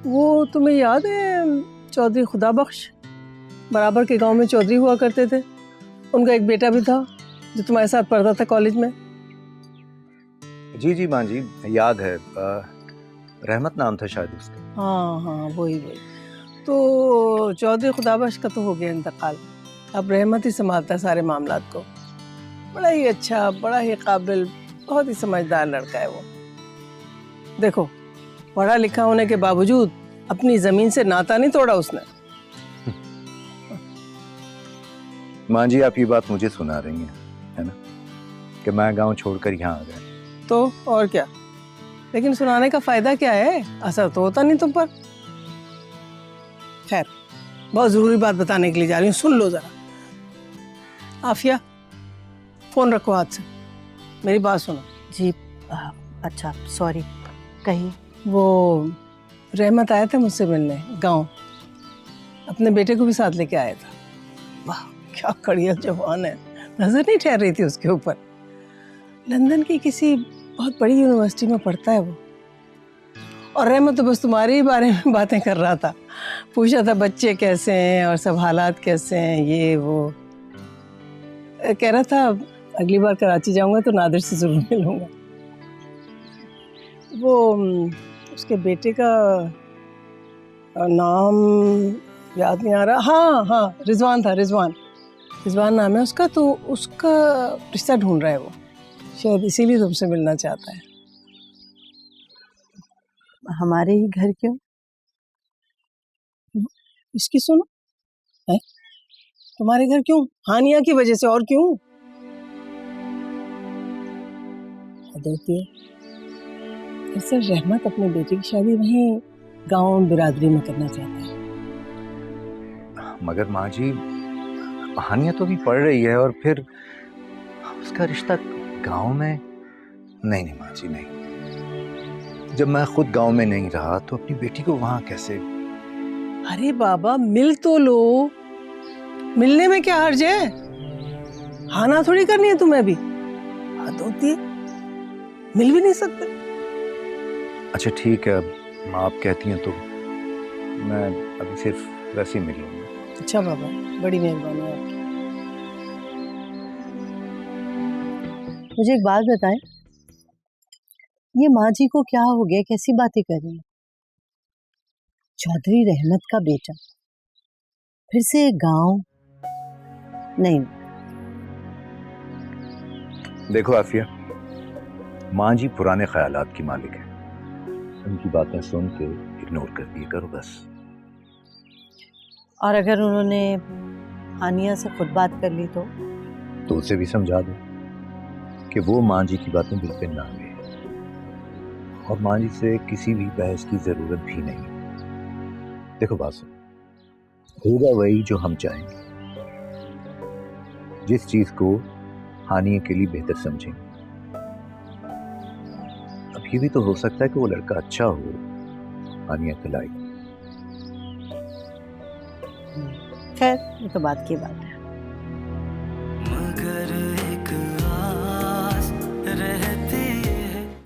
वो तुम्हें याद है चौधरी खुदा बख्श, बराबर के गांव में चौधरी हुआ करते थे, उनका एक बेटा भी था जो तुम्हारे साथ पढ़ता था कॉलेज में। जी जी माँ जी, याद है। रहमत नाम था शायद उसका। हाँ हाँ, वही वही। तो चौधरी खुदाबख्श का तो हो गया इंतकाल, अब रहमत ही संभालता है सारे मामलात को। बड़ा ही अच्छा, बड़ा ही काबिल, बहुत ही समझदार लड़का है वो। देखो, पढ़ा लिखा होने के बावजूद अपनी जमीन से नाता नहीं तोड़ा उसने। माँ जी, आप ये बात मुझे सुना रही हैं, है ना, कि मैं गांव छोड़कर यहाँ आ गया। तो और क्या, लेकिन सुनाने का फायदा क्या है, असर तो होता नहीं तुम पर। खैर, बहुत जरूरी बात बताने के लिए जा रही हूँ, सुन लो जरा। आफिया, फोन रखो हाथ से, मेरी बात सुनो। जी अच्छा, सॉरी, कहिए। वो रहमत आया था मुझसे मिलने गांव, अपने बेटे को भी साथ लेके आया था। वाह, क्या कड़िया जवान है, नजर नहीं ठहर रही थी उसके ऊपर। लंदन की किसी बहुत बड़ी यूनिवर्सिटी में पढ़ता है वो। और रहमत तो बस तुम्हारे ही बारे में बातें कर रहा था, पूछा था बच्चे कैसे हैं और सब हालात कैसे हैं, ये वो। कह रहा था अगली बार कराची जाऊंगा तो नादिर से जरूर मिलूंगा। वो उसके बेटे का नाम याद नहीं आ रहा। हाँ हाँ, रिजवान था, रिजवान नाम है उसका। तो उसका रिश्ता ढूंढ रहा है वो, शायद इसीलिए तुमसे मिलना चाहता है। हमारे ही घर क्यों? इसकी सुनो है, तुम्हारे घर क्यों? हानिया की वजह से, और क्यों? दरअसल रहमत अपने बेटे की शादी वहीं गांव बिरादरी में करना चाहता है। मगर माँ जी, हानिया तो भी पढ़ रही है, और फिर उसका रिश्ता गांव में। नहीं नहीं माँ जी, नहीं। जब मैं खुद गांव में नहीं रहा तो अपनी बेटी को वहां कैसे? अरे बाबा, मिल तो लो, मिलने में क्या हर्ज है? हाना थोड़ी करनी है तुम्हें भी, हद होती है, मिल भी नहीं सकते। अच्छा ठीक है, अब आप कहती हैं तो मैं अभी सिर्फ वैसे ही मिलूंगा। अच्छा बाबा, बड़ी मेहरबानी आपकी। मुझे एक बात बताएं, ये माँ जी को क्या हो गया, कैसी बातें कर रही हैं? चौधरी रहमत का बेटा फिर से गांव? नहीं। देखो आफिया, माँ जी पुराने ख्यालात की मालिक है, उनकी बातें सुन के इग्नोर कर दिया करो बस। और अगर उन्होंने हानिया से खुद बात कर ली तो उसे भी समझा दो कि वो माँ जी की बातें बिल्कुल ना ले, और माँ जी से किसी भी बहस की जरूरत भी नहीं। देखो बात सुनो, होगा वही जो हम चाहेंगे, जिस चीज को हानिया के लिए बेहतर समझेंगे। अब ये भी तो हो सकता है कि वो लड़का अच्छा हो हानिया के लायक। खैर, ये तो बात की बात है। मगर